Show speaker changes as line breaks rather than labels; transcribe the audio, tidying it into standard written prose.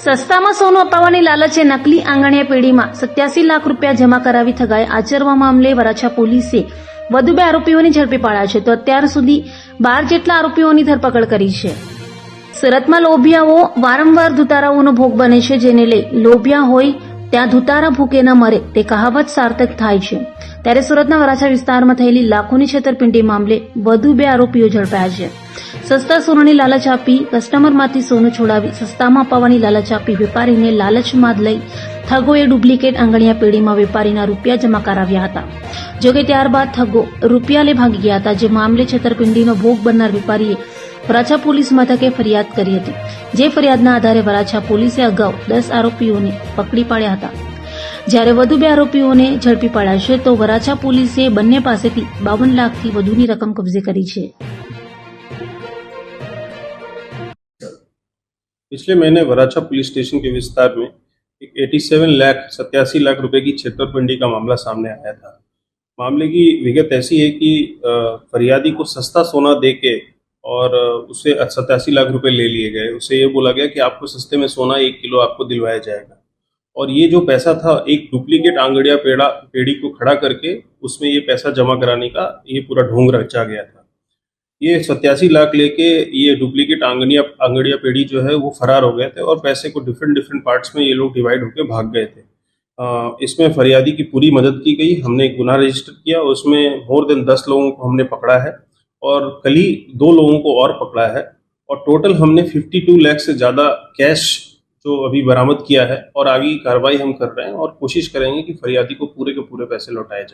સસ્તામાં સોનું અપાવવાની લાલચે નકલી આંગણીયા પેઢીમાં 87 લાખ રૂપિયા જમા કરાવી થગાઈ આચરવા મામલે વરાછા પોલીસે વધુ 2 આરોપીઓને ઝડપી પાડ્યા છે તો અત્યાર સુધી 12 જેટલા આરોપીઓની ધરપકડ કરી છે। સુરતમાં લોભિયાઓ વારંવાર ધુતારાઓનો ભોગ બને છે, જેને લઈ લોભિયા હોય ત્યાં ધુતારા ભૂકે ન મરે તે કહાવત સાર્થક થાય છે। ત્યારે સુરતના વરાછા વિસ્તારમાં થયેલી લાખોની છેતરપિંડી મામલે વધુ 2 આરોપીઓ ઝડપાયા છે। સસ્તા સોનાની લાલચ આપી કસ્ટમરમાંથી સોનું છોડાવી સસ્તામાં અપાવવાની લાલચ આપી વેપારીને લાલચમાં લઈ ઠગોએ ડુપ્લિકેટ આંગણીયા પેઢીમાં વેપારીના રૂપિયા જમા કરાવ્યા હતા। જોકે ત્યારબાદ ઠગો રૂપિયા લઈ ભાગી ગયા હતા, જે મામલે છેતરપિંડીનો ભોગ બનનાર વેપારીએ વરાછા પોલીસ મથકે ફરિયાદ કરી હતી। જે ફરિયાદના આધારે વરાછા પોલીસે અગાઉ 10 આરોપીઓને પકડી પાડ્યા હતા, જ્યારે વધુ 2 આરોપીઓને ઝડપી પાડ્યા છે તો વરાછા પોલીસે બંને પાસેથી 52 લાખથી વધુની રકમ કબજે કરી છે।
पिछले महीने वराछा पुलिस स्टेशन के विस्तार में एक 87 लाख रुपए की छेतरपिंडी का मामला सामने आया था। मामले की विगत ऐसी है कि फरियादी को सस्ता सोना देके और उससे 87 लाख रुपए ले लिए गए। उससे ये बोला गया कि आपको सस्ते में सोना 1 किलो आपको दिलवाया जाएगा, और ये जो पैसा था एक डुप्लीकेट आंगड़िया पेड़ी को खड़ा करके उसमें ये पैसा जमा कराने का ये पूरा ढोंग रचा गया था। ये 87 लाख लेके ये डुप्लीकेट आंगड़िया पेड़ी जो है वो फरार हो गए थे और पैसे को डिफरेंट पार्ट्स में ये लोग डिवाइड होकर भाग गए थे। इसमें फरियादी की पूरी मदद की गई। हमने एक गुनाह रजिस्टर किया, उसमें मोर देन 10 लोगों को हमने पकड़ा है और कल ही 2 लोगों को और पकड़ा है, और टोटल हमने 52 लाख से ज़्यादा कैश जो अभी बरामद किया है, और आगे की कार्रवाई हम कर रहे हैं और कोशिश करेंगे कि फरियादी को पूरे के पूरे पैसे लौटाए जाएं।